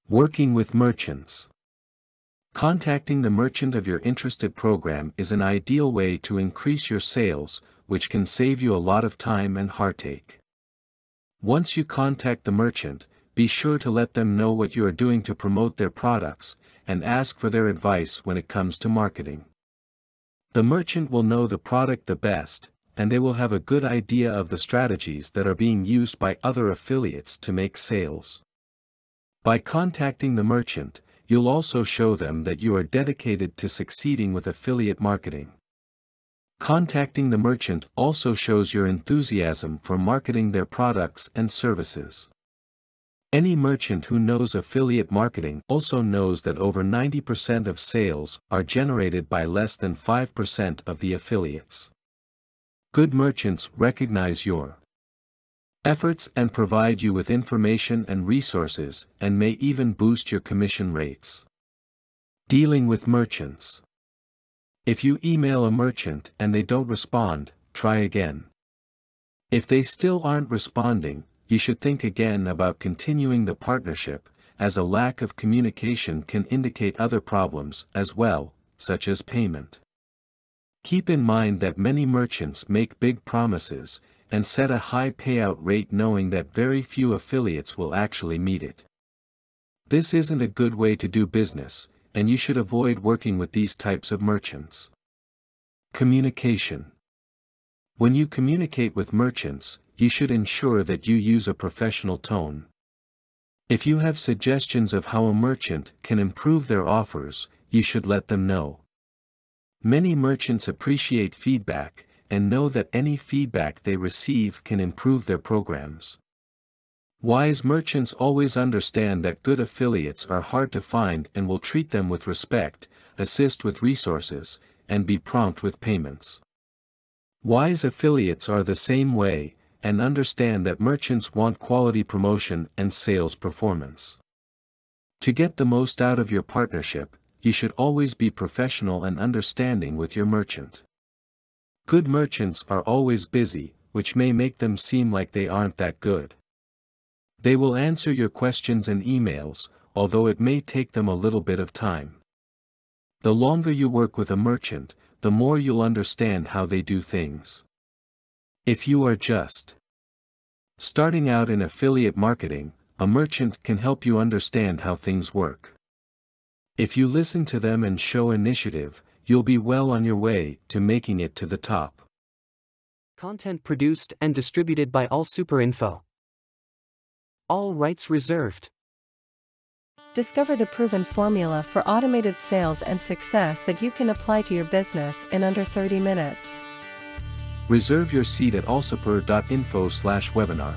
Working with merchants. Contacting the merchant of your interested program is an ideal way to increase your sales, which can save you a lot of time and heartache. Once you contact the merchant, be sure to let them know what you are doing to promote their products, and ask for their advice when it comes to marketing. The merchant will know the product the best, and they will have a good idea of the strategies that are being used by other affiliates to make sales. By contacting the merchant, you'll also show them that you are dedicated to succeeding with affiliate marketing. Contacting the merchant also shows your enthusiasm for marketing their products and services. Any merchant who knows affiliate marketing also knows that over 90% of sales are generated by less than 5% of the affiliates. Good merchants recognize your efforts and provide you with information and resources, and may even boost your commission rates. Dealing with merchants. If you email a merchant and they don't respond, try again. If they still aren't responding, you should think again about continuing the partnership, as a lack of communication can indicate other problems as well, such as payment. Keep in mind that many merchants make big promises, and set a high payout rate knowing that very few affiliates will actually meet it. This isn't a good way to do business, and you should avoid working with these types of merchants. Communication. When you communicate with merchants, you should ensure that you use a professional tone. If you have suggestions of how a merchant can improve their offers, you should let them know. Many merchants appreciate feedback, and know that any feedback they receive can improve their programs. Wise merchants always understand that good affiliates are hard to find and will treat them with respect, assist with resources, and be prompt with payments. Wise affiliates are the same way, and understand that merchants want quality promotion and sales performance. To get the most out of your partnership, you should always be professional and understanding with your merchant. Good merchants are always busy, which may make them seem like they aren't that good. They will answer your questions and emails, although it may take them a little bit of time. The longer you work with a merchant, the more you'll understand how they do things. If you are just starting out in affiliate marketing, a merchant can help you understand how things work. If you listen to them and show initiative, you'll be well on your way to making it to the top. Content produced and distributed by All Super Info. All rights reserved. Discover the proven formula for automated sales and success that you can apply to your business in under 30 minutes. Reserve your seat at allsuper.info/webinar.